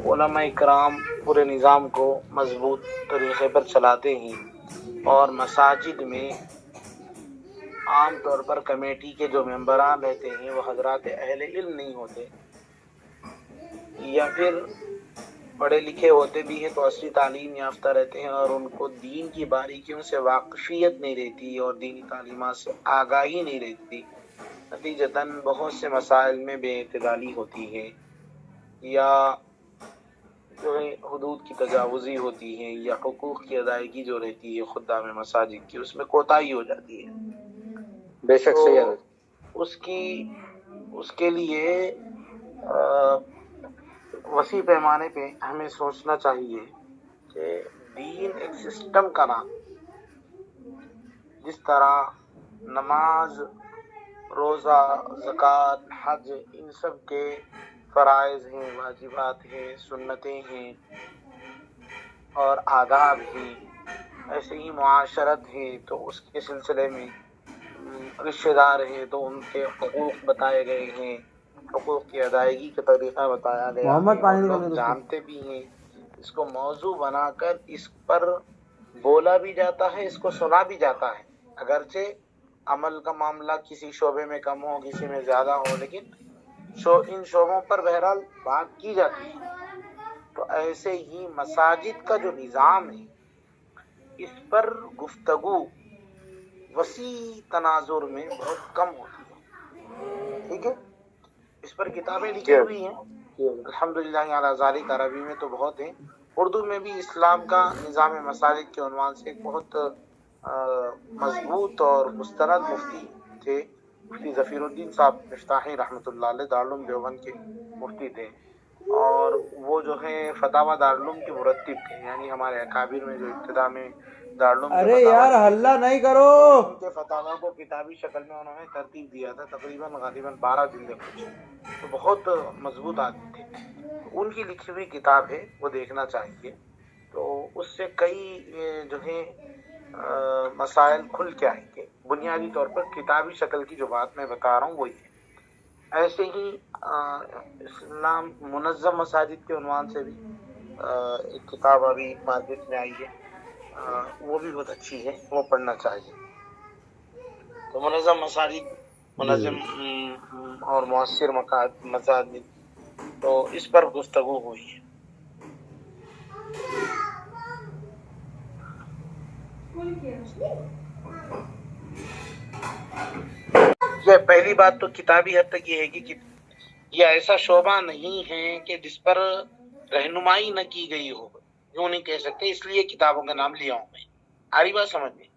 علماء اکرام پورے نظام کو مضبوط طریقے پر چلاتے ہیں، اور مساجد میں عام طور پر کمیٹی کے جو ممبران رہتے ہیں وہ حضرات اہل علم نہیں ہوتے، یا پھر پڑھے لکھے ہوتے بھی ہیں تو عصری تعلیم یافتہ رہتے ہیں اور ان کو دین کی باریکیوں سے واقفیت نہیں رہتی اور دینی تعلیمات سے آگاہی نہیں رہتی، نتیجتاً بہت سے مسائل میں بے اعتدالی ہوتی ہے، یا جو ہے حدود کی تجاوزی ہوتی ہے، یا حقوق کی ادائیگی جو رہتی ہے خدام مساجد کی اس میں کوتاہی ہو جاتی ہے۔ بے شک صحیح ہے۔ اس کے لیے وسیع پیمانے پہ ہمیں سوچنا چاہیے کہ دین ایک سسٹم کا نام، جس طرح نماز، روزہ، زکوٰۃ، حج ان سب کے فرائض ہیں، واجبات ہیں، سنتیں ہیں اور آداب ہیں، ایسے ہی معاشرت ہے تو اس کے سلسلے میں رشتہ دار ہیں تو ان کے حقوق بتائے گئے ہیں، حقوق کی ادائیگی کا طریقہ بتایا گیا ہے، اور لوگ جانتے بھی ہیں۔ اس کو موضوع بنا کر اس پر بولا بھی جاتا ہے، اس کو سنا بھی جاتا ہے، اگرچہ عمل کا معاملہ کسی شعبے میں کم ہو کسی میں زیادہ ہو، لیکن ان شعبوں پر بہرحال بات کی جاتی ہے۔ تو ایسے ہی مساجد کا جو نظام ہے اس پر گفتگو وسیع تناظر میں بہت کم ہوتی ہے، ٹھیک ہے؟ اس پر کتابیں لکھی ہوئی ہیں الحمدللہ علی ذالک، عربی میں تو بہت ہیں، اردو میں بھی اسلام کا نظام مساجد کے عنوان سے ایک بہت مضبوط اور مستند مفتی تھے، مفتی ظفیر الدین صاحب مفتاحی رحمۃ اللہ علیہ، دارالعلوم دیوبند کے مفتی تھے، اور وہ جو ہے فتاوی دارالعلوم کے مرتب تھے، یعنی ہمارے اکابر میں جو ابتدا میں دارالعلوم کے ارے یار ہلہ نہیں کرو، ان کے فتاوی کو کتابی شکل میں انہوں نے ترتیب دیا تھا، تقریباً غالباً 12 جلدیں کچھ، تو بہت مضبوط آدمی تھے۔ ان کی لکھی ہوئی کتاب ہے، وہ دیکھنا چاہیے، تو اس سے کئی جو ہے مسائل کھل کے آئیں گے۔ بنیادی طور پر کتابی شکل کی جو بات میں بتا رہا ہوں وہی ہے۔ ایسے ہی اسلام منظم مساجد کے عنوان سے بھی ایک کتاب ابھی مارکیٹ میں آئی ہے، وہ بھی بہت اچھی ہے، وہ پڑھنا چاہیے۔ تو منظم مساجد، منظم اور مؤثر مساجد، تو اس پر گفتگو ہوئی ہے۔ یہ پہلی بات تو کتابی حد تک یہ ہے کہ یہ ایسا شعبہ نہیں ہے کہ جس پر رہنمائی نہ کی گئی ہو، یوں نہیں کہہ سکتے، اس لیے کتابوں کا نام لیا ہوں میں۔ آ رہی بات سمجھ میں؟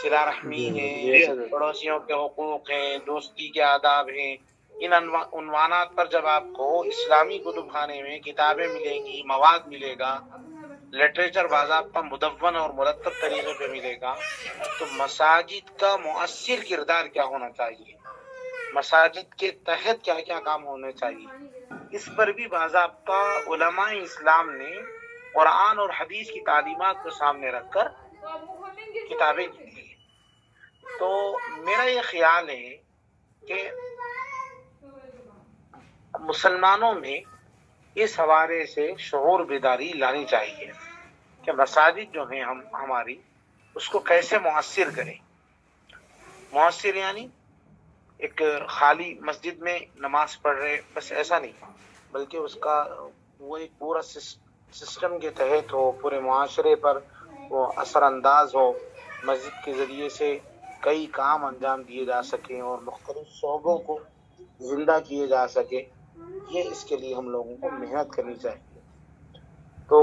صلہ رحمی ہے، پڑوسیوں کے حقوق ہیں، دوستی کے آداب ہیں، ان عنوانات پر جب آپ کو اسلامی کتب خانے میں کتابیں ملیں گی، مواد ملے گا، لٹریچر باضابطہ مدون اور مرتب طریقے پہ ملے گا، تو مساجد کا مؤثر کردار کیا ہونا چاہیے، مساجد کے تحت کیا کیا کام ہونے چاہیے، اس پر بھی باضابطہ علماء اسلام نے قرآن اور حدیث کی تعلیمات کو سامنے رکھ کر کتابیں لکھی ہیں۔ تو میرا یہ خیال ہے کہ مسلمانوں میں اس حوالے سے شعور بیداری لانی چاہیے کہ مساجد جو ہیں ہماری، اس کو کیسے مؤثر کریں۔ مؤثر یعنی ایک خالی مسجد میں نماز پڑھ رہے بس، ایسا نہیں، بلکہ اس کا وہ ایک پورا سسٹم کے تحت ہو، پورے معاشرے پر وہ اثر انداز ہو، مسجد کے ذریعے سے کئی کام انجام دیے جا سکیں اور مختلف شعبوں کو زندہ کیے جا سکے، یہ اس کے لیے ہم لوگوں کو محنت کرنی چاہیے۔ تو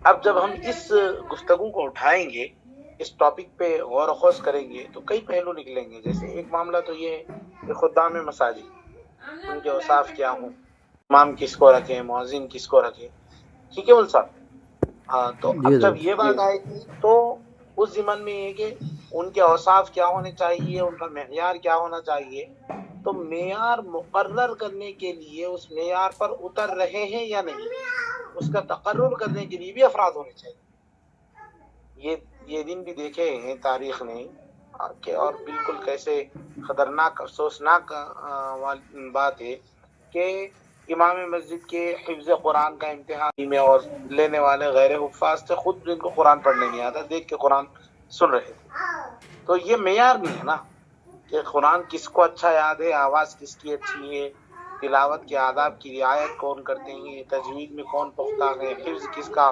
اب جب ہم اس گفتگو کو اٹھائیں گے، اس ٹاپک پہ غور و خوض کریں گے، تو کئی پہلو نکلیں گے۔ جیسے ایک معاملہ تو یہ ہے کہ خدام مساجد، ان کے اوصاف کیا ہوں، امام کس کو رکھیں، مؤذن کس کو رکھیں، ٹھیک ہے صاحب؟ ہاں، تو اب جب یہ بات آئے گی تو اس ضمن میں یہ کہ ان کے اوصاف کیا ہونے چاہیے، ان کا معیار کیا ہونا چاہیے، تو معیار مقرر کرنے کے لیے اس معیار پر اتر رہے ہیں یا نہیں، اس کا تقرر کرنے کے لیے بھی افراد ہونے چاہیے۔ یہ دن بھی دیکھے ہیں تاریخ نے کہ، اور بالکل کیسے خطرناک افسوسناک بات ہے کہ امام مسجد کے حفظ قرآن کا امتحان میں اور لینے والے غیر حفاظ تھے، خود جن کو قرآن پڑھنے نہیں آتا، دیکھ کے قرآن سن رہے تھے. تو یہ معیار نہیں ہے نا کہ قرآن کس کو اچھا یاد ہے، آواز کس کی اچھی ہے، تلاوت کے آداب کی رعایت کون کرتے ہیں، تجوید میں کون پختہ ہے، حفظ کس کا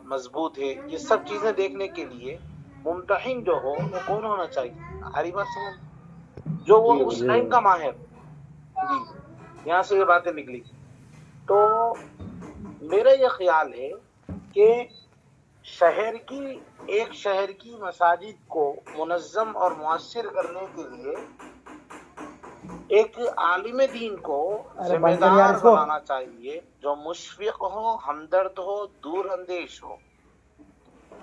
مضبوط ہے. یہ سب چیزیں دیکھنے کے لیے ممتحن جو ہو وہ کون ہونا چاہیے؟ ہری بات سمجھ، جو وہ اس ٹائم کا ماہر. جی یہاں سے یہ باتیں نکلی. تو میرا یہ خیال ہے کہ ایک شہر کی مساجد کو منظم اور مؤثر کرنے کے لیے ایک عالم دین کو ذمہ دار بنانا چاہیے، جو مشفق ہو، ہمدرد ہو، دور اندیش ہو،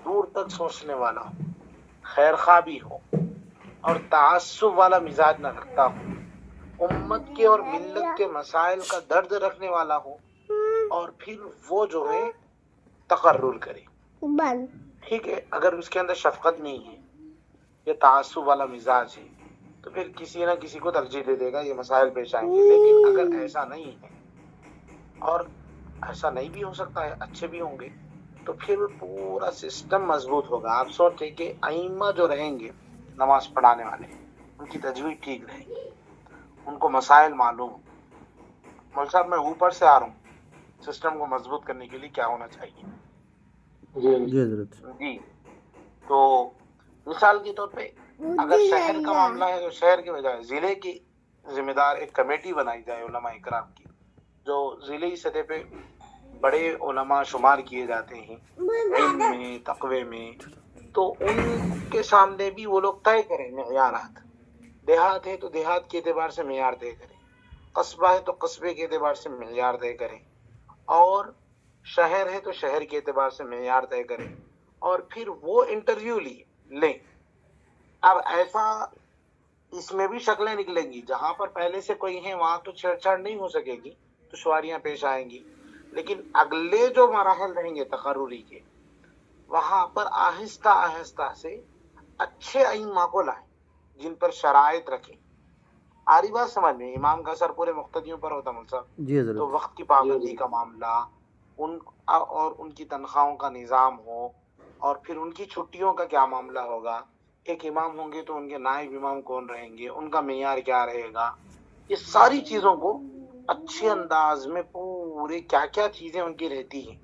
دور تک سوچنے والا ہو، خیر خواہ بھی ہو، اور تعصب والا مزاج نہ رکھتا ہو، امت کے اور ملت کے مسائل کا درد رکھنے والا ہو، اور پھر وہ جو ہے تقرر کرے. ٹھیک ہے، اگر اس کے اندر شفقت نہیں ہے، یہ تعصب والا مزاج ہے، تو پھر کسی نہ کسی کو ترجیح دے دے گا، یہ مسائل پیش آئیں گے. لیکن اگر ایسا نہیں ہے، اور ایسا نہیں بھی ہو سکتا ہے، اچھے بھی ہوں گے، تو پھر پورا سسٹم مضبوط ہوگا. آپ سوچیں کہ ائمہ جو رہیں گے نماز پڑھانے والے، ان کی تجوید ٹھیک رہے گی، ان کو مسائل معلوم. مول صاحب میں اوپر سے آ رہا ہوں، سسٹم کو مضبوط کرنے کے لیے کیا ہونا چاہیے. جی تو مثال کے طور پہ اگر شہر کا معاملہ ہے تو شہر کے بجائے ضلع کی ذمہ دار ایک کمیٹی بنائی جائے علماء اکرام کی، جو ضلعی سطح پہ بڑے علماء شمار کیے جاتے ہیں علم میں، تقوی میں، تو ان کے سامنے بھی وہ لوگ طے کریں معیارات. دیہات ہے تو دیہات کے اعتبار سے معیار طے کریں، قصبہ ہے تو قصبے کے اعتبار سے معیار طے کریں، اور شہر ہے تو شہر کے اعتبار سے معیار طے کریں، اور پھر وہ انٹرویو لیں. اب ایسا اس میں بھی شکلیں نکلیں گی، جہاں پر پہلے سے کوئی ہیں وہاں تو چھیڑ چھاڑ نہیں ہو سکے گی، دشواریاں پیش آئیں گی. لیکن اگلے جو مراحل رہیں گے تقرری کے، وہاں پر آہستہ آہستہ سے اچھے ائمہ کو لائیں جن پر شرائط رکھیں. آ رہی بات سمجھ میں؟ امام کا اثر پورے مقتدیوں پر ہوتا مل صاحب. تو وقت کی پابندی کا معاملہ، اور ان کی تنخواہوں کا نظام ہو، اور پھر ان کی چھٹیوں کا کیا معاملہ ہوگا، ایک امام ہوں گے تو ان کے نائب امام کون رہیں گے، ان کا معیار کیا رہے گا، یہ ساری چیزوں کو اچھے انداز میں پورے کیا کیا چیزیں ان کی رہتی ہیں،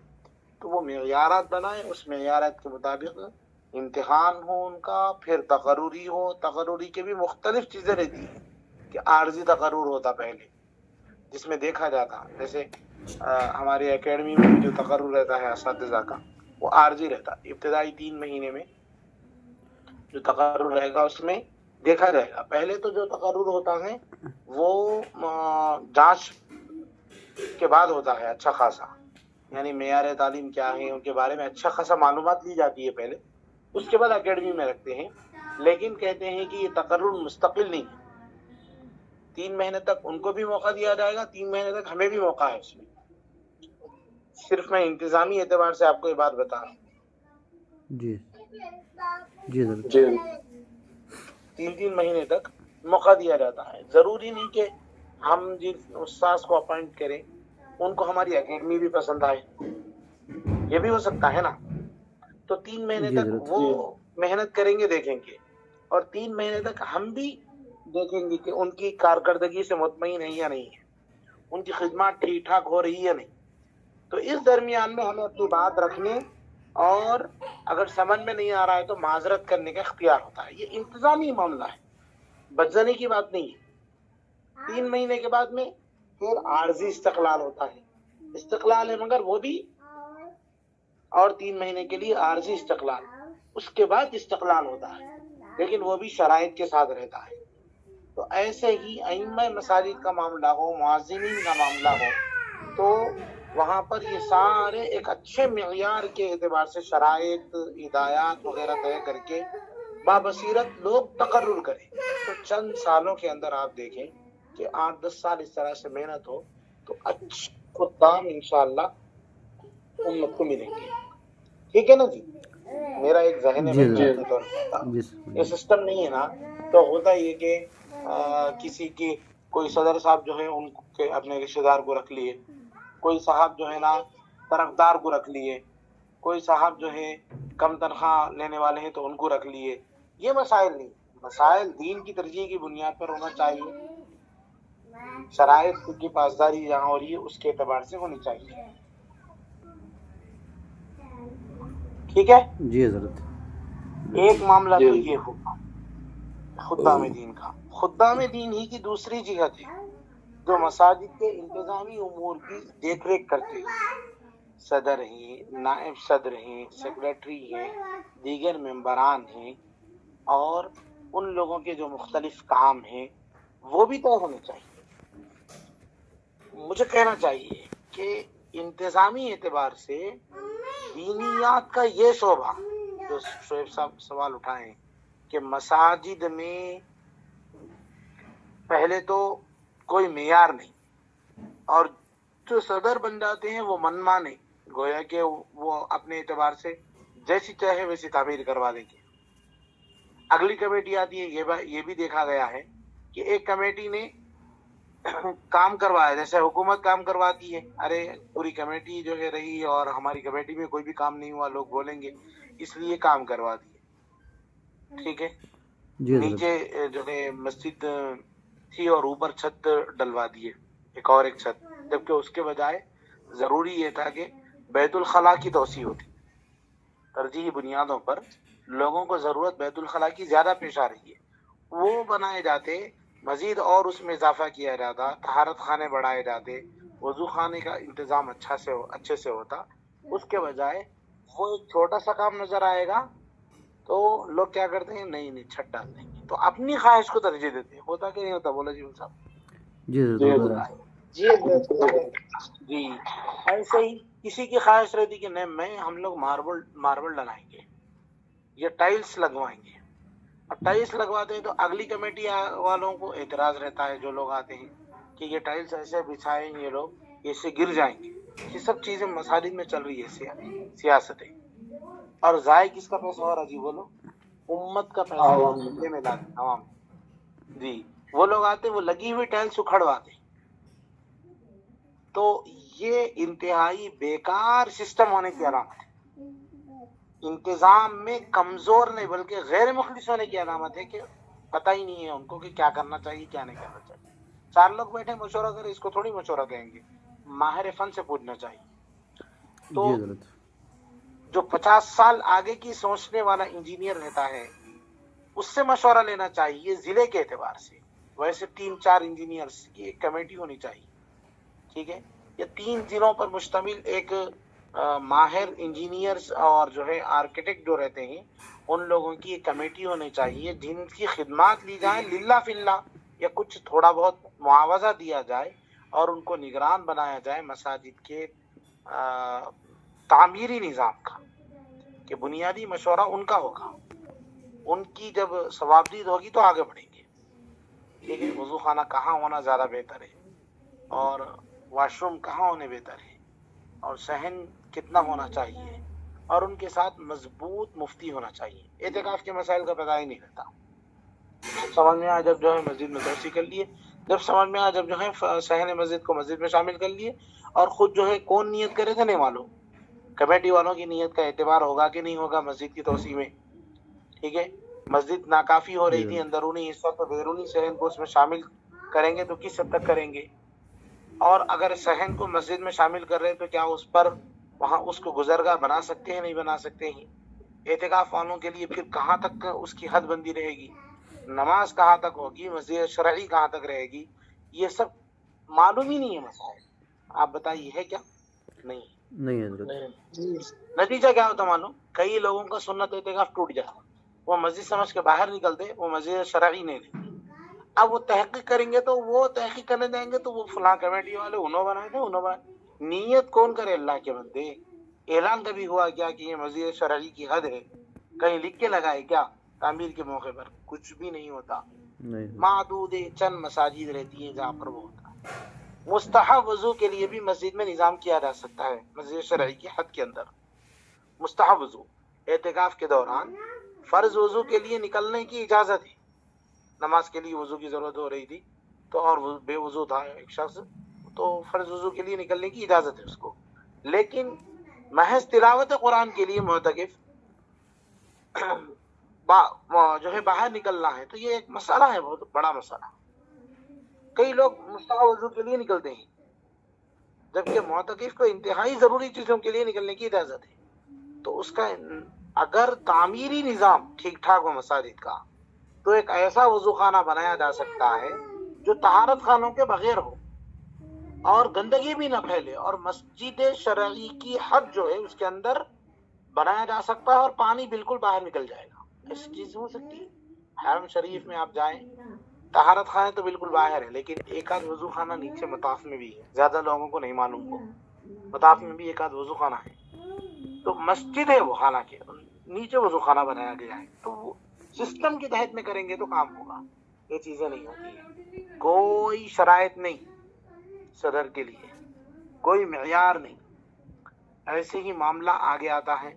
تو وہ معیارات بنائیں. اس معیارات کے مطابق امتحان ہو ان کا، پھر تقرری ہو. تقرری کے بھی مختلف چیزیں رہتی ہیں کہ عارضی تقرر ہوتا پہلے، جس میں دیکھا جاتا، جیسے ہماری اکیڈمی میں بھی جو تقرر رہتا ہے اساتذہ کا، وہ عارضی رہتا. ابتدائی 3 مہینے میں جو تقرر رہے گا اس میں دیکھا جائے گا. پہلے تو جو تقرر ہوتا ہے وہ جانچ کے بعد ہوتا ہے اچھا خاصا، یعنی معیار تعلیم کیا ہے ان کے بارے میں اچھا خاصا معلومات لی جاتی ہے پہلے، اس کے بعد اکیڈمی میں رکھتے ہیں. لیکن کہتے ہیں کہ یہ تقرر مستقل نہیں ہے، 3 مہینے تک ان کو بھی موقع دیا جائے گا، 3 مہینے تک ہمیں بھی موقع ہے اس میں. صرف میں انتظامی اعتبار سے آپ کو یہ بات بتا رہا ہوں. جی 3 مہینے تک موقع دیا جاتا ہے. ضروری نہیں کہ ہم جس استاذ کو اپوائنٹ کریں ان کو ہماری اکیڈمی بھی پسند آئے، یہ بھی ہو سکتا ہے نا. تو 3 مہینے تک وہ محنت کریں گے، دیکھیں گے، اور 3 مہینے تک ہم بھی دیکھیں گے کہ ان کی کارکردگی سے مطمئن ہے یا نہیں ہے، ان کی خدمات ٹھیک ٹھاک ہو رہی ہے یا نہیں. تو اس درمیان میں ہمیں اپنی بات رکھنے، اور اگر سمجھ میں نہیں آ رہا ہے تو معذرت کرنے کا اختیار ہوتا ہے. یہ انتظامی معاملہ ہے، بدزنی کی بات نہیں ہے. 3 مہینے کے بعد میں پھر عارضی استقلال ہوتا ہے. استقلال ہے مگر وہ بھی، اور 3 مہینے کے لیے عارضی استقلال، اس کے بعد استقلال ہوتا ہے، لیکن وہ بھی شرائط کے ساتھ رہتا ہے. تو ایسے ہی ائمہ مساجد کا معاملہ ہو، معززین کا معاملہ ہو، تو وہاں پر یہ سارے ایک اچھے معیار کے اعتبار سے شرائط، ہدایات وغیرہ طے کر کے بابصیرت لوگ تقرر کریں. تو چند سالوں کے اندر آپ دیکھیں کہ 8-10 سال اس طرح سے محنت ہو تو اچھے خدام انشاءاللہ امت کو ملیں گے. ٹھیک ہے نا جی؟ میرا ایک ذہن ہے، یہ سسٹم نہیں ہے نا، تو ہوتا یہ کہ کسی کی کوئی صدر صاحب جو ہے ان کے اپنے رشتے دار کو رکھ لیے، کوئی صاحب جو ہے نا طرفدار کو رکھ لیے، کوئی صاحب جو ہے کم تنخواہ لینے والے ہیں تو ان کو رکھ لیے. یہ مسائل نہیں، مسائل دین کی ترجیح کی بنیاد پر ہونا چاہیے. شرائط کی پاسداری جہاں ہو رہی ہے اس کے اعتبار سے ہونی چاہیے. ٹھیک ہے. جی حضرت. ایک معاملہ تو یہ ہوگا خدام دین کا. خدام دین ہی کی دوسری جہت ہے جو مساجد کے انتظامی امور کی دیکھ ریکھ کرتے ہیں. صدر ہیں، نائب صدر ہیں، سیکریٹری ہیں، دیگر ممبران ہیں، اور ان لوگوں کے جو مختلف کام ہیں وہ بھی طے ہونے چاہیے. مجھے کہنا چاہیے کہ انتظامی اعتبار سے دینیات کا یہ شعبہ جو شعیب صاحب سوال اٹھائیں کہ مساجد میں پہلے تو کوئی معیار نہیں، اور جو صدر بن جاتے ہیں وہ من مانے، گویا کہ وہ اپنے اعتبار سے جیسی چاہے ویسی تعمیر کروا دیں گے. اگلی کمیٹی آتی ہے. یہ بھی دیکھا گیا ہے کہ ایک کمیٹی نے کام کروایا، جیسے حکومت کام کرواتی ہے، ارے پوری کمیٹی جو ہے رہی اور ہماری کمیٹی میں کوئی بھی کام نہیں ہوا، لوگ بولیں گے اس لیے کام کروا دیے. ٹھیک ہے. نیچے جو ہے مسجد تھی اور اوپر چھت ڈلوا دیے، ایک چھت، جبکہ اس کے بجائے ضروری یہ تھا کہ بیت الخلاء کی توسیع ہوتی. ترجیحی بنیادوں پر لوگوں کو ضرورت بیت الخلاء کی زیادہ پیش آ رہی ہے، وہ بنائے جاتے، مزید اور اس میں اضافہ کیا جاتا، طہارت خانے بڑھائے جاتے، وضو خانے کا انتظام اچھے سے ہوتا. اس کے بجائے وہ ایک چھوٹا سا کام نظر آئے گا تو لوگ کیا کرتے ہیں، نہیں چھت ڈال دیں گے. تو اپنی خواہش کو ترجیح دیتے ہیں. ہوتا کہ نہیں ہوتا؟ بولا جی صاحب. جی ایسے ہی کسی کی خواہش رہتی کہ نہیں ہم لوگ ماربل ڈلائیں گے یا ٹائلز لگوائیں گے. اب ٹائلز لگواتے ہیں تو اگلی کمیٹی والوں کو اعتراض رہتا ہے، جو لوگ آتے ہیں، کہ یہ ٹائلز ایسے بچھائیں گے لوگ، اس سے گر جائیں گے. یہ سب چیزیں مساجد میں چل رہی ہے، سیاستیں. اور ضائع کس کا پیسہ ہو رہا جی؟ بولو. امت کا پیسہ میں لاتے عوام. جی وہ لوگ آتے، وہ لگی ہوئی ٹائلز اکھڑواتے. تو یہ انتہائی بیکار سسٹم ہونے کی علامت ہے. انتظام میں کمزور نہیں بلکہ غیر مخلص ہونے کی علامت ہے کہ پتہ ہی نہیں ہے ان کو کہ کیا کرنا چاہیے کیا نہیں کرنا چاہیے. 4 لوگ بیٹھے مشورہ کریں، اس کو تھوڑی مشورہ دیں گے، ماہر فن سے پوچھنا چاہیے. تو جو 50 سال آگے کی سوچنے والا انجینئر رہتا ہے اس سے مشورہ لینا چاہیے ضلع کے اعتبار سے. ویسے 3-4 انجینئرز کی ایک کمیٹی ہونی چاہیے. ٹھیک ہے. یا 3 ضلعوں پر مشتمل ایک ماہر انجینئرز اور جو ہے آرکیٹیکٹ جو رہتے ہیں ان لوگوں کی ایک کمیٹی ہونی چاہیے جن کی خدمات لی جائیں للہ فی اللہ، یا کچھ تھوڑا بہت معاوضہ دیا جائے اور ان کو نگران بنایا جائے مساجد کے تعمیری نظام کا، کہ بنیادی مشورہ ان کا ہوگا. ان کی جب ثوابدید ہوگی تو آگے بڑھیں گے. ٹھیک ہے. وضو خانہ کہاں ہونا زیادہ بہتر ہے، اور واش روم کہاں ہونے بہتر ہے، اور صحن کتنا ہونا چاہیے، اور ان کے ساتھ مضبوط مفتی ہونا چاہیے. اعتکاف کے مسائل کا پتہ ہی نہیں رہتا. سمجھ میں آ جب جو ہے مسجد میں توسیع کر لیے، جب سمجھ میں آ جب جو ہے صحن مسجد کو مسجد میں شامل کر لیے، اور خود جو ہے کون نیت کرے تھے نہیں معلوم. کمیٹی والوں کی نیت کا اعتبار ہوگا کہ نہیں ہوگا مسجد کی توسیع میں. ٹھیک ہے. مسجد ناکافی ہو رہی تھی، اندرونی حصہ تو بیرونی صحن کو اس میں شامل کریں گے تو کس حد تک کریں گے، اور اگر صحن کو مسجد میں شامل کر رہے ہیں تو کیا اس پر وہاں اس کو گزرگاہ بنا سکتے ہیں نہیں بنا سکتے ہیں. اعتکاف والوں کے لیے پھر کہاں تک اس کی حد بندی رہے گی، نماز کہاں تک ہوگی، مسجد شرعی کہاں تک رہے گی، یہ سب معلوم ہی نہیں ہے مسائل. آپ بتائیے ہے کیا؟ نہیں حضرت. نتیجہ کیا ہوتا معلوم؟ کئی لوگوں کا سنت اعتکاف ٹوٹ جاتا، وہ مسجد سمجھ کے باہر نکلتے، وہ مسجد شرعی نہیں رہتی. اب وہ تحقیق کریں گے تو وہ تحقیق کرنے جائیں گے تو وہ فلاں کمیٹی والے انہوں بنائے تھے. نیت کون کرے؟ اللہ کے بندے. اعلان کبھی ہوا کیا کہ یہ مسجد شرعی کی حد ہے؟ کہیں لکھ کے لگائے کیا تعمیر کے موقع پر؟ کچھ بھی نہیں ہوتا. معدود چند مساجد رہتی ہیں جہاں پر وہ ہوتا ہے. مستحب وضو کے لیے بھی مسجد میں نظام کیا جا سکتا ہے مسجد شرعی کی حد کے اندر. مستحب وضو اعتکاف کے دوران فرض وضو کے لیے نکلنے کی اجازت ہے. نماز کے لیے وضو کی ضرورت ہو رہی تھی تو اور بے وضو تھا ایک شخص، تو فرض وضو کے لیے نکلنے کی اجازت ہے اس کو، لیکن محض تلاوت قرآن کے لیے معتکف جو ہے باہر نکلنا ہے، تو یہ ایک مسئلہ ہے، بہت بڑا مسئلہ۔ کئی لوگ مستحب وضو کے لیے نکلتے ہیں، جبکہ معتکف کو انتہائی ضروری چیزوں کے لیے نکلنے کی اجازت ہے۔ تو اس کا اگر تعمیری نظام ٹھیک ٹھاک ہو مساجد کا، تو ایک ایسا وضو خانہ بنایا جا سکتا ہے جو طہارت خانوں کے بغیر ہو اور گندگی بھی نہ پھیلے، اور مسجد شرعی کی حد جو ہے اس کے اندر بنایا جا سکتا ہے، اور پانی بالکل باہر نکل جائے گا۔ ایسی چیز ہو سکتی ہے۔ حرم شریف میں آپ جائیں، طہارت خانے تو بالکل باہر ہے، لیکن ایک آدھ وضو خانہ نیچے مطاف میں بھی ہے، زیادہ لوگوں کو نہیں معلوم ہو، مطاف میں بھی ایک آدھ وضو خانہ ہے، تو مسجد ہے وہ خانہ کے نیچے وضو خانہ بنایا گیا ہے، تو وہ سسٹم کے تحت میں کریں گے تو کام ہوگا۔ یہ چیزیں نہیں ہوتی ہیں، کوئی شرائط نہیں صدر کے لیے، کوئی معیار نہیں، ایسے ہی معاملہ آگے آتا ہے۔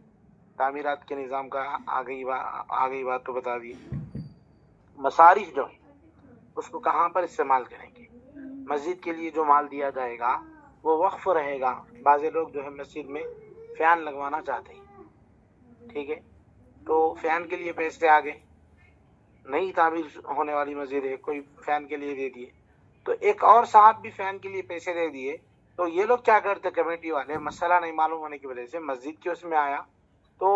تعمیرات کے نظام کا آگئی بات تو بتا دی۔ مصارف جو ہے اس کو کہاں پر استعمال کریں گے؟ مسجد کے لیے جو مال دیا جائے گا وہ وقف رہے گا۔ بعض لوگ جو ہے مسجد میں فین لگوانا چاہتے ہیں، ٹھیک ہے، تو فین کے لیے پیسے آگے، نئی تعمیر ہونے والی مسجد ہے، کوئی فین کے لیے دے دیے، تو ایک اور صاحب بھی فین کے لیے پیسے دے دیے، تو یہ لوگ کیا کرتے کمیٹی والے، مسئلہ نہیں معلوم ہونے کی وجہ سے مسجد کے اس میں آیا تو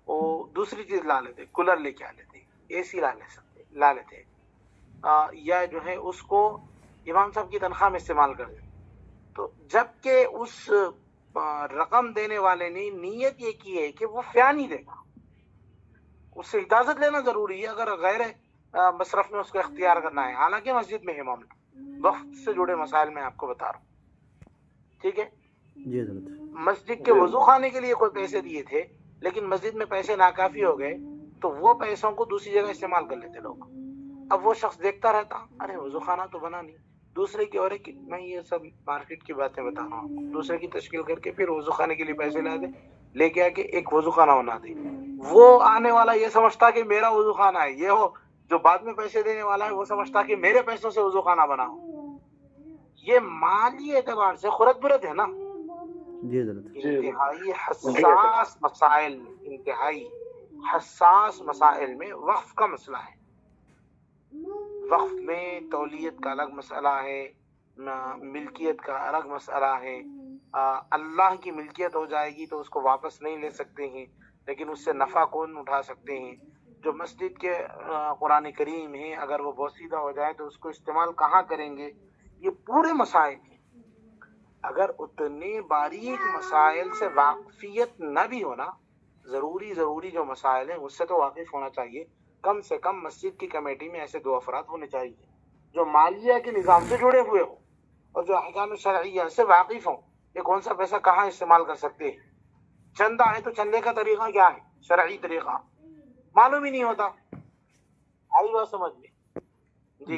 وہ دوسری چیز لا لیتے، کولر لے کے آ لیتے، اے سی لا لیتے، یا جو ہے اس کو امام صاحب کی تنخواہ میں استعمال کر دیتے۔ تو جب کہ اس رقم دینے والے نے نیت یہ کی ہے کہ وہ فین ہی دے گا، اس سے اجازت لینا ضروری ہے اگر غیر مصرف میں اس کو اختیار کرنا ہے، حالانکہ مسجد میں ہے معاملہ، وقت سے جڑے مسائل میں آپ کو بتا رہا ہوں، ٹھیک ہے۔ جی حضرت۔ مسجد کے وضو خانے کے لیے کوئی پیسے دیے تھے، لیکن مسجد میں پیسے ناکافی ہو گئے، تو وہ پیسوں کو دوسری جگہ استعمال کر لیتے لوگ۔ اب وہ شخص دیکھتا رہتا، ارے وضو خانہ تو بنا نہیں، دوسرے کی، اور میں یہ سب مارکیٹ کی باتیں بتا رہا ہوں، دوسرے کی تشکیل کر کے پھر وضو خانے کے لیے پیسے لا دے، لے کے آ کے ایک وضو خانہ بنا دے۔ وہ آنے والا یہ سمجھتا کہ میرا وضو خانہ ہے، یہ ہو جو بعد میں پیسے دینے والا ہے وہ سمجھتا کہ میرے پیسوں سے وضو خانہ بنا ہو۔ یہ مالی اعتبار سے خرد برد ہے نا۔ جی حضرت۔ انتہائی حساس مسائل، انتہائی حساس مسائل میں وقف کا مسئلہ ہے۔ وقف میں تولیت کا الگ مسئلہ ہے، ملکیت کا الگ مسئلہ ہے۔ اللہ کی ملکیت ہو جائے گی تو اس کو واپس نہیں لے سکتے ہیں، لیکن اس سے نفع کون اٹھا سکتے ہیں؟ جو مسجد کے قرآن کریم ہے، اگر وہ بوسیدہ ہو جائے تو اس کو استعمال کہاں کریں گے؟ یہ پورے مسائل ہیں۔ اگر اتنے باریک مسائل سے واقفیت نہ بھی ہونا، ضروری جو مسائل ہیں اس سے تو واقف ہونا چاہیے۔ کم سے کم مسجد کی کمیٹی میں ایسے 2 افراد ہونے چاہیے جو مالیہ کے نظام سے جڑے ہوئے ہوں اور جو احکام شرعیہ سے واقف ہوں، یہ کون سا پیسہ کہاں استعمال کر سکتے ہیں۔ چندہ ہے تو چندے کا طریقہ کیا ہے، شرعی طریقہ معلوم ہی نہیں ہوتا۔ آئی بات سمجھ میں؟ جی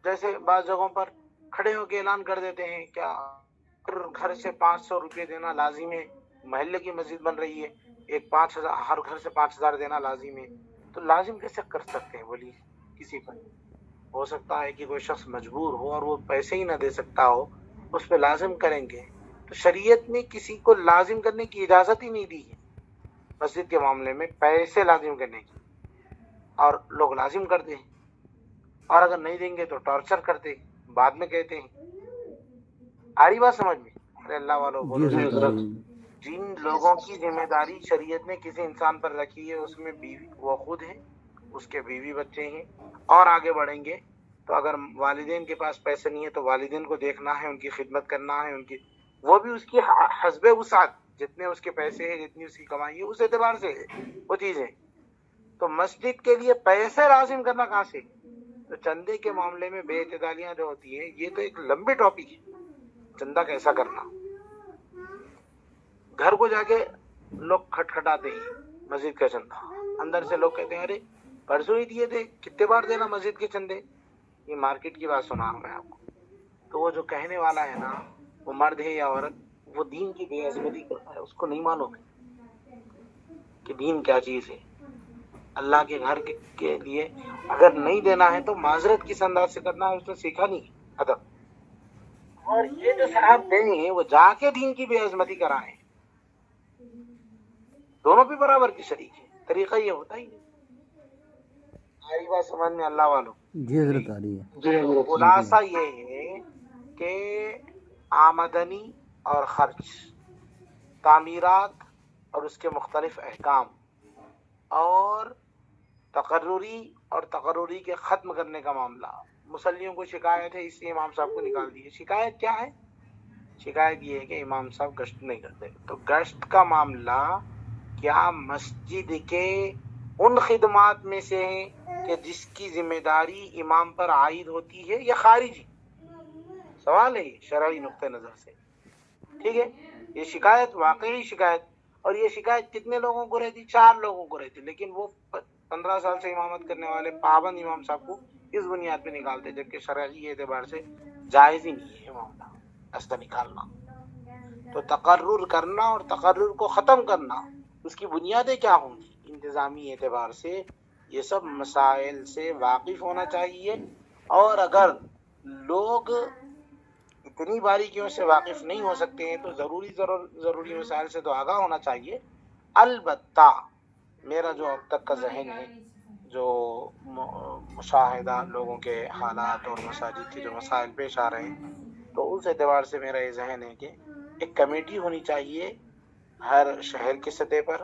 جیسے بعض جگہوں پر کھڑے ہو کے اعلان کر دیتے ہیں کیا گھر سے 500 روپے دینا لازم ہے، محلے کی مسجد بن رہی ہے، ایک 5000 ہر گھر سے 5000 دینا لازم ہے، تو لازم کیسے کر سکتے ہیں؟ بولیے کسی پر ہو سکتا ہے کہ کوئی شخص مجبور ہو اور وہ پیسے ہی نہ دے سکتا ہو، اس پہ لازم کریں گے؟ تو شریعت نے کسی کو لازم کرنے کی اجازت ہی نہیں دی ہے مسجد کے معاملے میں، پیسے لازم کرنے کی، اور لوگ لازم کرتے ہیں، اور اگر نہیں دیں گے تو ٹارچر کرتے ہیں، بعد میں کہتے ہیں۔ آ رہی بات سمجھ میں؟ ارے اللہ والوں بولو جن لوگوں کی ذمہ داری شریعت نے کسی انسان پر رکھی ہے، اس میں بیوی وہ خود ہے، اس کے بیوی بچے ہیں، اور آگے بڑھیں گے تو اگر والدین کے پاس پیسے نہیں ہے تو والدین کو دیکھنا ہے، ان کی خدمت کرنا ہے، ان کی وہ بھی اس کی حسب وسعت، جتنے اس کے پیسے ہیں، جتنی اس کی کمائی ہے، اس اعتبار سے وہ چیزیں۔ تو مسجد کے لیے پیسے لازم کرنا کہاں سے؟ تو چندے کے معاملے میں بے اعتدالیاں جو ہوتی ہیں، یہ تو ایک لمبی ٹاپک ہے، چندہ کیسا کرنا۔ گھر کو جا کے لوگ کھٹکھٹاتے ہیں مسجد کا چندہ، اندر سے لوگ کہتے ہیں ارے پرسوں ہی دیے تھے، کتنے بار دینا مسجد کے چندے؟ یہ مارکیٹ کی بات سنا میں آپ کو۔ تو وہ جو کہنے والا ہے نا، وہ مرد ہے یا عورت، وہ دین کی بے عظمتی کرتا ہے، اس کو نہیں معلوم ہے کہ دین کیا چیز ہے۔ اللہ کے گھر کے لیے اگر نہیں دینا ہے تو معذرت کس انداز سے کرنا ہے، اس نے سیکھا نہیں ادب. اور یہ جو صاحب دیں ہیں وہ جا کے دین کی بے عظمتی کرائیں، دونوں بھی برابر کی شریک ہیں. طریقہ یہ ہوتا ہی نہیں. آئی بات سمجھ میں اللہ والوں؟ جی حضرت آ رہی ہے. جی خلاصہ یہ ہے کہ آمدنی اور خرچ، تعمیرات اور اس کے مختلف احکام، اور تقرری کے ختم کرنے کا معاملہ. مسلیوں کو شکایت ہے اس لیے امام صاحب کو نکال دیے. شکایت کیا ہے؟ شکایت یہ ہے کہ امام صاحب گشت نہیں کرتے. تو گشت کا معاملہ کیا مسجد کے ان خدمات میں سے ہے کہ جس کی ذمہ داری امام پر عائد ہوتی ہے یا خارجی؟ سوال ہے یہ شرعی نقطہ نظر سے. ٹھیک ہے، یہ شکایت واقعی شکایت. اور یہ شکایت کتنے لوگوں کو رہتی؟ 4 لوگوں کو رہتی. لیکن وہ 15 سال سے امامت کرنے والے پابند امام صاحب کو اس بنیاد پہ نکالتے، جبکہ شرعی اعتبار سے جائز ہی نہیں ہے معاملہ ایسا نکالنا. تو تقرر کرنا اور تقرر کو ختم کرنا، اس کی بنیادیں کیا ہوں گی انتظامی اعتبار سے، یہ سب مسائل سے واقف ہونا چاہیے. اور اگر لوگ اتنی باریکیوں سے واقف نہیں ہو سکتے ہیں تو ضروری مسائل سے تو آگاہ ہونا چاہیے. البتہ میرا جو اب تک کا ذہن ہے، جو مشاہدہ لوگوں کے حالات اور مساجد کے جو مسائل پیش آ رہے ہیں، تو اس اعتبار سے میرا یہ ذہن ہے کہ ایک کمیٹی ہونی چاہیے ہر شہر کی سطح پر،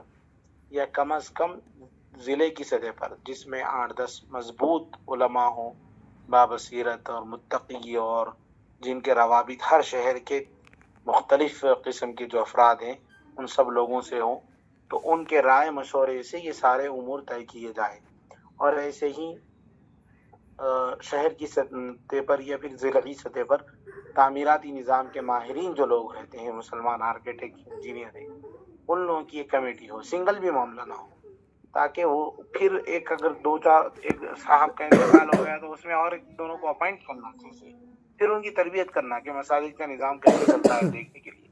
یا کم از کم ضلع کی سطح پر، جس میں 8-10 مضبوط علماء ہوں بابصیرت اور متقی، اور جن کے روابط ہر شہر کے مختلف قسم کے جو افراد ہیں ان سب لوگوں سے ہوں. تو ان کے رائے مشورے سے یہ سارے امور طے کیے جائیں. اور ایسے ہی شہر کی سطح پر یا پھر ضلعی سطح پر تعمیراتی نظام کے ماہرین جو لوگ رہتے ہیں، مسلمان آرکیٹیکٹ، انجینئر ہیں، ان لوگوں کی ایک کمیٹی ہو. سنگل بھی معاملہ نہ ہو، تاکہ وہ پھر ایک اگر 2-4 ایک صاحب کا انتقال ہو گیا تو اس میں اور ایک دونوں کو اپائنٹ کرنا چاہیے، پھر ان کی تربیت کرنا کہ مساجد کا نظام کیسے چلتا ہے دیکھنے کے لیے.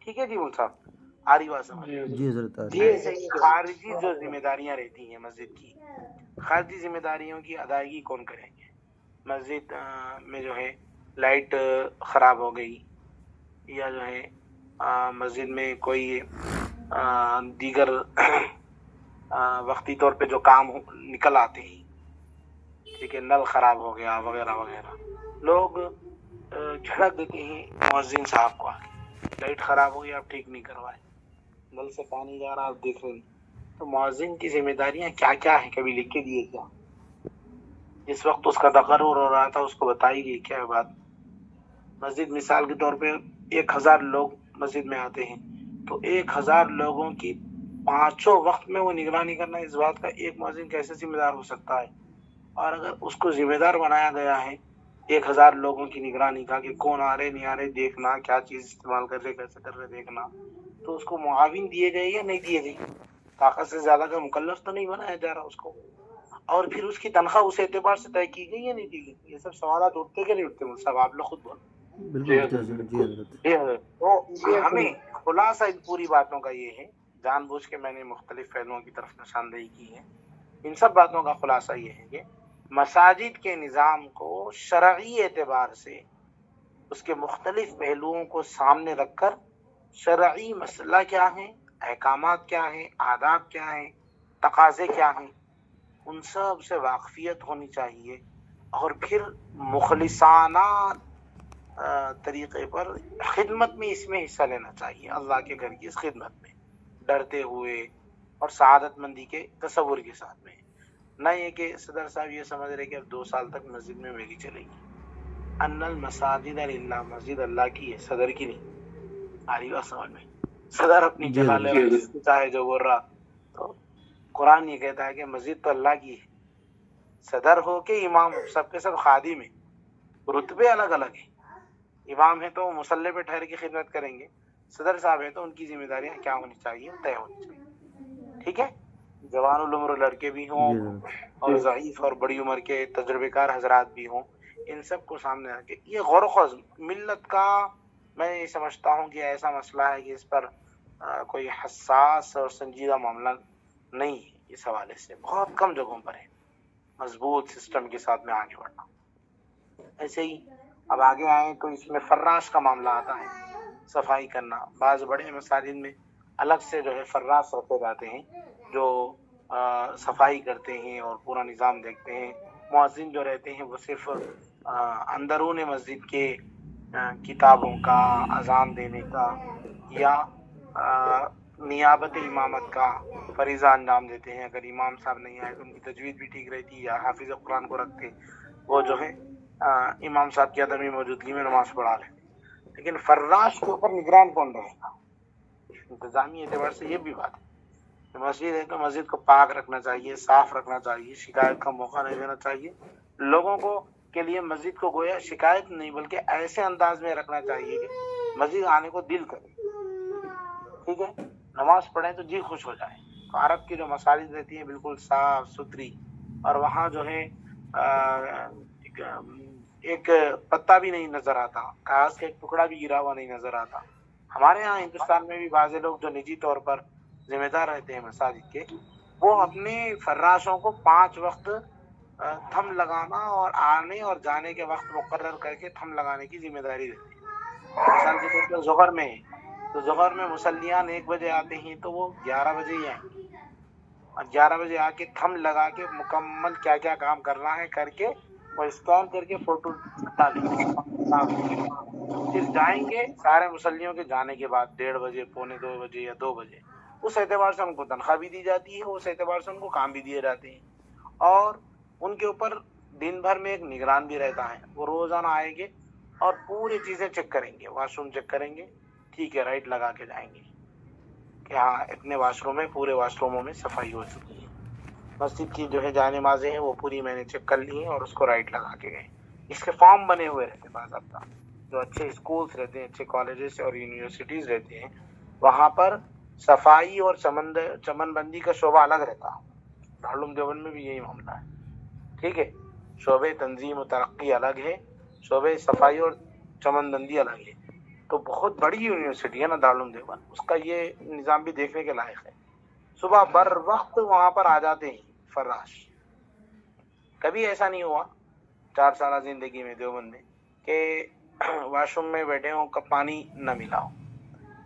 ٹھیک ہے جی مول صاحب، آ رہی بات سمجھ؟ جی حضرت آ رہی جی ہے. ایسے ہی خارجی جو ذمہ داریاں رہتی ہیں مسجد کی، خارجی ذمہ داریوں کی ادائیگی کون کریں گے؟ مسجد میں جو ہے لائٹ خراب ہو گئی، یا جو ہے مسجد میں کوئی دیگر وقتی طور پہ جو کام نکل آتے ہیں، ٹھیک ہے، نل خراب ہو گیا وغیرہ وغیرہ، لوگ جھڑک دیتے ہیں مؤذن صاحب کو آگے، لائٹ خراب ہو گئی آپ ٹھیک نہیں کروائے، نل سے پانی جا رہا آپ دیکھ رہے نہیں. تو مؤذن کی ذمہ داریاں کیا کیا ہیں؟ کبھی لکھ کے دیے کیا؟ جس وقت اس کا تقرر ہو رہا تھا اس کو بتائی گئی کیا بات؟ مسجد مثال کے طور پہ 1000 لوگ مسجد میں آتے ہیں، تو 1000 لوگوں کی 5 وقت میں وہ نگرانی کرنا، اس بات کا ایک مؤذن کیسے ذمہ دار ہو سکتا ہے؟ اور اگر اس کو ذمہ دار بنایا گیا ہے 1000 لوگوں کی نگرانی کا کہ کون آ رہے نہیں آ رہے دیکھنا، کیا چیز استعمال کر رہے کیسے کر رہے دیکھنا، تو اس کو معاون دیے گئے یا نہیں دیے گئے؟ طاقت سے زیادہ کا مکلف تو نہیں بنایا جا رہا اس کو. اور پھر اس کی تنخواہ اس اعتبار سے طے کی گئی یا نہیں کی گئی؟ یہ سب سوالات اٹھتے کہ نہیں اٹھتے صاحب؟ آپ لوگ خود بولو. بالکل اٹھتے حضرت. جی حضرت. تو ہمیں خلاصہ ان پوری باتوں کا یہ ہے، جان بوجھ کے میں نے مختلف پہلوؤں کی طرف نشاندہی کی ہے. ان سب باتوں کا خلاصہ یہ ہے کہ مساجد کے نظام کو شرعی اعتبار سے اس کے مختلف پہلوؤں کو سامنے رکھ کر شرعی مسئلہ کیا ہے، احکامات کیا ہیں، آداب کیا ہیں، تقاضے کیا ہیں، ان سب سے واقفیت ہونی چاہیے. اور پھر مخلصانہ طریقے پر خدمت میں اس میں حصہ لینا چاہیے، اللہ کے گھر کی اس خدمت میں ڈرتے ہوئے اور سعادت مندی کے تصور کے ساتھ میں. نہ یہ کہ صدر صاحب یہ سمجھ رہے کہ اب 2 سال تک مسجد میں میری چلے گی. ان المساجد للہ، مسجد اللہ کی ہے، صدر کی نہیں. آ رہی بات سمجھ میں؟ صدر اپنی چلا لے رہا، جس کو چاہے جو بول رہا. تو قرآن یہ کہتا ہے کہ مسجد تو اللہ کی ہے، صدر ہو کے امام سب کے سب خادم ہیں، رتبے الگ الگ ہیں. امام ہے تو مصلی پہ ٹھہر کے خدمت کریں گے، صدر صاحب ہے تو ان کی ذمہ داریاں کیا ہونی چاہیے، طے ہونی چاہیے. ٹھیک ہے، جوان العمر لڑکے بھی ہوں اور ضعیف اور بڑی عمر کے تجربے کار حضرات بھی ہوں، ان سب کو سامنے رکھ کے یہ غور و خوض ملت کا میں یہ سمجھتا ہوں کہ ایسا مسئلہ ہے کہ اس پر کوئی حساس اور سنجیدہ معاملہ نہیں ہے. اس حوالے سے بہت کم جگہوں پر ہے مضبوط سسٹم کے ساتھ میں آگے بڑھنا. ایسے ہی اب آگے آئیں تو اس میں فراش کا معاملہ آتا ہے, صفائی کرنا. بعض بڑے مساجد میں الگ سے جو ہے فراش رکھے جاتے ہیں جو صفائی کرتے ہیں اور پورا نظام دیکھتے ہیں. مؤذن جو رہتے ہیں وہ صرف اندرون مسجد کے کتابوں کا, اذان دینے کا یا نیابت امامت کا فریضہ انجام دیتے ہیں. اگر امام صاحب نہیں آئے تو ان کی تجوید بھی ٹھیک رہتی ہے, یا حافظ قرآن کو رکھتے وہ جو ہے امام صاحب کی عدمی موجودگی میں نماز پڑھا لیتے. لیکن فراش کے اوپر نگران کون رہے گا؟ انتظامی اعتبار سے یہ بھی بات ہے کہ مسجد ہے تو مسجد کو پاک رکھنا چاہیے, صاف رکھنا چاہیے, شکایت کا موقع نہیں دینا چاہیے. لوگوں کو کے لیے مسجد کو گویا شکایت نہیں بلکہ ایسے انداز میں رکھنا چاہیے کہ مسجد آنے کو دل کرے. ٹھیک ہے, نماز پڑھیں تو جی خوش ہو جائے. عرب کی جو مساجد رہتی ہیں بالکل صاف ستھری, اور وہاں جو ہے ایک پتا بھی نہیں نظر آتا, کاغذ کا ایک ٹکڑا بھی گرا ہوا نہیں نظر آتا. ہمارے ہاں ہندوستان میں بھی بعض لوگ جو نجی طور پر ذمہ دار رہتے ہیں مساجد کے, وہ اپنے فراشوں کو 5 وقت تھم لگانا اور آنے اور جانے کے وقت مقرر کر کے تھم لگانے کی ذمہ داری رہتی ہے. مثال کے طور پر ظہر میں تو ظہر میں مصلیان 1 بجے آتے ہیں تو وہ 11 بجے ہی آئیں گے, اور 11 بجے آ کے تھم لگا کے مکمل کیا کیا کام کرنا ہے کر کے وہ اسکین کر کے فوٹو ڈالیں گے. پھر جائیں گے سارے مصلیوں کے جانے کے بعد 1:30 بجے, 1:45 بجے یا 2 بجے. اس اعتبار سے ان کو تنخواہ بھی دی جاتی ہے, اس اعتبار سے ان کو کام بھی دیے جاتے ہیں, اور ان کے اوپر دن بھر میں ایک نگران بھی رہتا ہے. وہ روزانہ آئیں گے اور پوری چیزیں چیک کریں گے, واش روم چیک کریں گے, ٹھیک ہے رائٹ لگا کے جائیں گے کہ ہاں اتنے واش روم میں, پورے واش روموں میں صفائی ہو چکی ہے. مسجد کی جو ہے جائے نمازیں ہیں وہ پوری میں نے چیک کر لی ہیں اور اس کو رائٹ لگا کے گئے. اس کے فارم بنے ہوئے رہتے ہیں. باضابطہ جو اچھے اسکولس رہتے ہیں, اچھے کالجز اور یونیورسٹیز رہتے ہیں, وہاں پر صفائی اور چمن بندی کا شعبہ الگ رہتا ہے. دارالعلوم دیوبند میں بھی یہی معاملہ ہے. ٹھیک ہے, شعبے تنظیم و ترقی الگ ہے, شعبے صفائی اور چمن بندی الگ ہے. تو بہت بڑی یونیورسٹی ہے نا دارالعلوم دیوبند, اس کا یہ نظام بھی دیکھنے کے لائق ہے. صبح بر وقت وہاں پر آ جاتے ہیں فراش. کبھی ایسا نہیں ہوا 4 سالہ زندگی میں دیوبند میں کہ واش روم میں بیٹھے ہوں کب پانی نہ ملا ہو,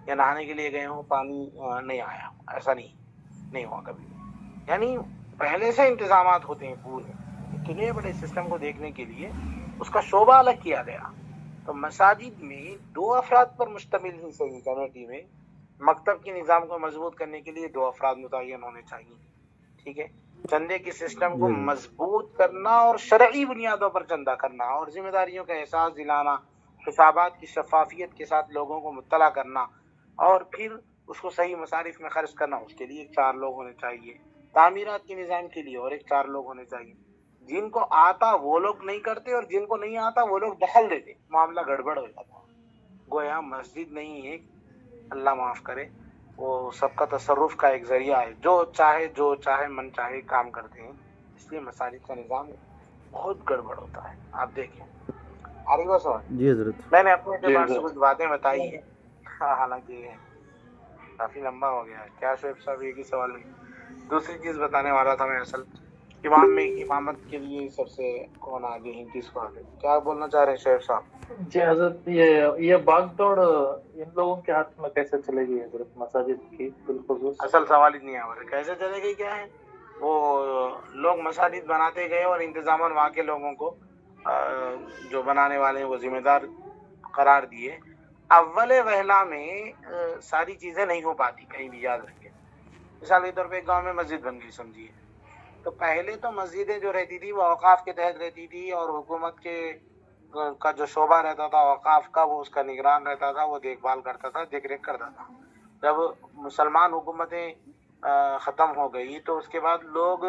یا نہانے کے لیے گئے ہوں پانی نہیں آیا ہو. ایسا نہیں ہوا کبھی. یعنی پہلے سے انتظامات ہوتے ہیں پورے. اتنے بڑے سسٹم کو دیکھنے کے لیے اس کا شعبہ الگ کیا گیا. تو مساجد میں 2 افراد پر مشتمل ہی صحیح کمیٹی میں مکتب کے نظام کو مضبوط کرنے کے لیے 2 افراد متعین ہونے چاہیے. ٹھیک ہے, چندے کی سسٹم کو مضبوط کرنا اور شرعی بنیادوں پر چندہ کرنا اور ذمہ داریوں کا احساس دلانا, حسابات کی شفافیت کے ساتھ لوگوں کو مطلع کرنا, اور پھر اس کو صحیح مصارف میں خرچ کرنا. اس کے لیے 4 لوگ ہونے چاہیے. تعمیرات کے نظام کے لیے اور 4 لوگ ہونے چاہیے. جن کو آتا وہ لوگ نہیں کرتے, اور جن کو نہیں آتا وہ لوگ دخل دیتے, معاملہ گڑبڑ ہو جاتا. گویا مسجد نہیں ہے, اللہ معاف کرے, وہ سب کا تصرف کا ایک ذریعہ ہے. جو چاہے من چاہے کام کرتے ہیں. اس لیے مساجد کا نظام بہت گڑبڑ ہوتا ہے. آپ دیکھیں عارف صاحب, جی حضرت, میں نے اپنے اعتبار سے کچھ باتیں بتائی ہیں, حالانکہ کافی لمبا ہو گیا ہے. کیا شعیب صاحب ایک ہی سوال میں دوسری چیز بتانے والا تھا میں. اصل امامت کے لیے سب سے کون آگے ہیں, کس کو آگے, کیا بولنا چاہ رہے ہیں شعیب صاحب؟ جی حضرت, یہ باغ دوڑ ان لوگوں کے ہاتھ میں کیسے چلے گی حضرت مساجد کی بالخصوص؟ اصل سوال ہی نہیں آ رہا کیسے چلے گئی. کیا ہے, وہ لوگ مساجد بناتے گئے اور انتظاماً وہاں کے لوگوں کو جو بنانے والے ہیں وہ ذمہ دار قرار دیے. اول وہلا میں ساری چیزیں نہیں ہو پاتی, کہیں بھی یاد رکھیں. مثال کے طور پہ ایک گاؤں میں مسجد بن گئی سمجھیے, تو پہلے تو مسجدیں جو رہتی تھی وہ اوقاف کے تحت رہتی تھی, اور حکومت کا جو شعبہ رہتا تھا اوقاف کا, وہ اس کا نگران رہتا تھا, وہ دیکھ بھال کرتا تھا, دیکھ ریکھ کرتا تھا. جب مسلمان حکومتیں ختم ہو گئی تو اس کے بعد لوگ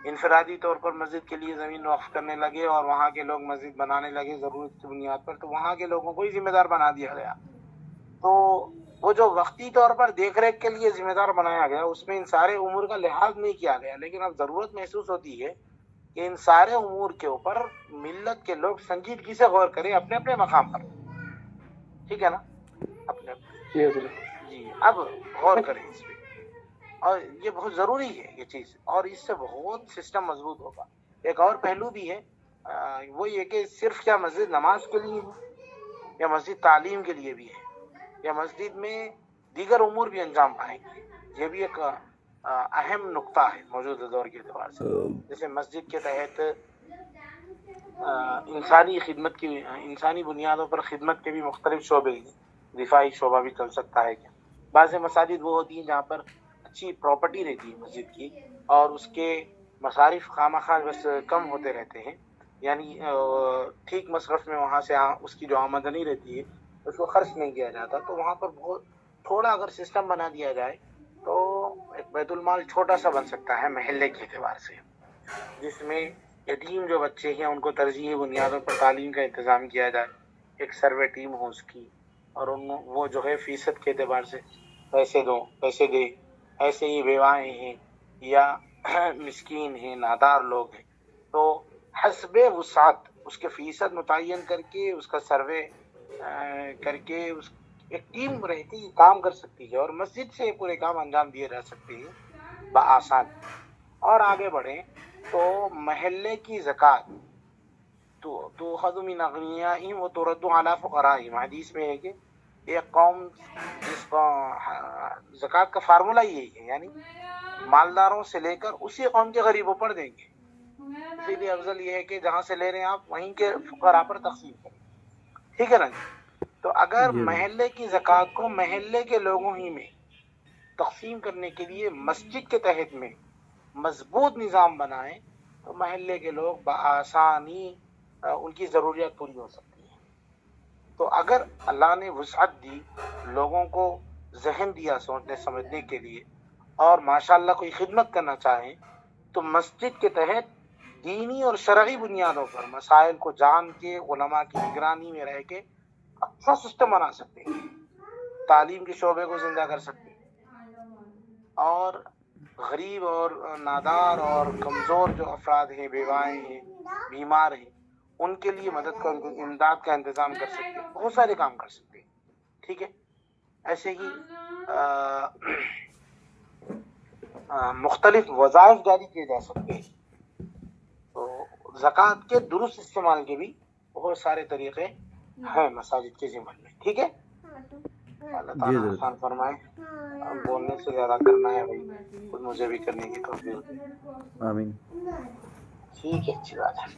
انفرادی طور پر مسجد کے لیے زمین وقف کرنے لگے, اور وہاں کے لوگ مسجد بنانے لگے ضرورت کی بنیاد پر. تو وہاں کے لوگوں کو ہی ذمہ دار بنا دیا گیا. تو وہ جو وقتی طور پر دیکھ ریکھ کے لیے ذمہ دار بنایا گیا, اس میں ان سارے امور کا لحاظ نہیں کیا گیا. لیکن اب ضرورت محسوس ہوتی ہے کہ ان سارے امور کے اوپر ملت کے لوگ سنجیدگی سے غور کریں اپنے اپنے مقام پر. ٹھیک ہے نا, اپنے جی اب غور کریں اس پہ. اور یہ بہت ضروری ہے یہ چیز، اور اس سے بہت سسٹم مضبوط ہوگا۔ ایک اور پہلو بھی ہے، وہ یہ کہ صرف کیا مسجد نماز کے لیے ہے یا مسجد تعلیم کے لیے بھی ہے، یا مسجد میں دیگر امور بھی انجام پائیں گے؟ یہ بھی ایک اہم نقطہ ہے موجودہ دور کے اعتبار سے۔ جیسے مسجد کے تحت انسانی خدمت کی، انسانی بنیادوں پر خدمت کے بھی مختلف شعبے ہیں، دفاعی شعبہ بھی چل سکتا ہے کیا؟ بعض مساجد وہ ہوتی ہیں جہاں پر اچھی پراپرٹی رہتی ہے مسجد کی، اور اس کے مصارف خواہ بس کم ہوتے رہتے ہیں، یعنی ٹھیک مصرف میں وہاں سے اس کی جو آمدنی رہتی ہے اس کو خرچ نہیں کیا جاتا، تو وہاں پر بہت تھوڑا اگر سسٹم بنا دیا جائے تو ایک بیت المال چھوٹا سا بن سکتا ہے محلے کے اعتبار سے، جس میں یتیم جو بچے ہیں ان کو ترجیحی بنیادوں پر تعلیم کا انتظام کیا جائے، ایک سروے ٹیم ہو اس کی، اور وہ جو ہے فیصد کے اعتبار سے پیسے دے۔ ایسے ہی بیوائیں ہیں یا مسکین ہیں، نادار لوگ ہیں، تو حسب وسعت اس کے فیصد متعین کر کے اس کا سروے کر کے ایک ٹیم رہتی کام کر سکتی ہے، اور مسجد سے پورے کام انجام دیے جا سکتے ہیں بآسان۔ اور آگے بڑھیں تو محلے کی زکوٰۃ تؤخذ من اغنیائہم وترد علی فقرائہم، حدیث میں ہے کہ ایک قوم جس کو زکوٰۃ کا فارمولہ یہی ہے، یعنی مالداروں سے لے کر اسی قوم کے غریبوں پر دیں گے، اسی لیے افضل یہ ہے کہ جہاں سے لے رہے ہیں آپ وہیں کے فقراء پر تقسیم کریں، ٹھیک ہے نا جی؟ تو اگر محلے کی زکوٰۃ کو محلے کے لوگوں ہی میں تقسیم کرنے کے لیے مسجد کے تحت میں مضبوط نظام بنائیں تو محلے کے لوگ بآسانی ان کی ضروریات پوری ہو سکتی ہیں۔ تو اگر اللہ نے وسعت دی، لوگوں کو ذہن دیا سوچنے سمجھنے کے لیے، اور ماشاءاللہ کوئی خدمت کرنا چاہیں، تو مسجد کے تحت دینی اور شرعی بنیادوں پر مسائل کو جان کے علماء کی نگرانی میں رہ کے اچھا سسٹم بنا سکتے ہیں، تعلیم کے شعبے کو زندہ کر سکتے ہیں، اور غریب اور نادار اور کمزور جو افراد ہیں، بیوائیں ہیں، بیمار ہیں، ان کے لیے مدد کا امداد کا انتظام کر سکتے ہیں، بہت سارے کام کر سکتے ہیں، ٹھیک ہے؟ ایسے ہی مختلف وظائف جاری کیے جا سکتے ہیں۔ تو زکوٰۃ کے درست استعمال کے بھی بہت سارے طریقے ہیں مساجد کے ضمن میں، ٹھیک ہے؟ اللہ تعالیٰ آسان فرمائے، بولنے سے زیادہ کرنا ہے بھائی، خود مجھے بھی کرنے کی توفیق دے۔ آمین۔ ٹھیک ہے، اچھی بات ہے،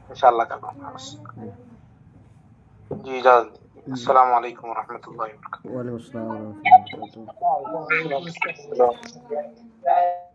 انشاءاللہ کرنا ہوں بس۔ جی اجازت دیجیے، السلام علیکم ورحمۃ اللہ وبرکاتہ۔ وعلیکم السلام ورحمۃ اللہ وبرکاتہ۔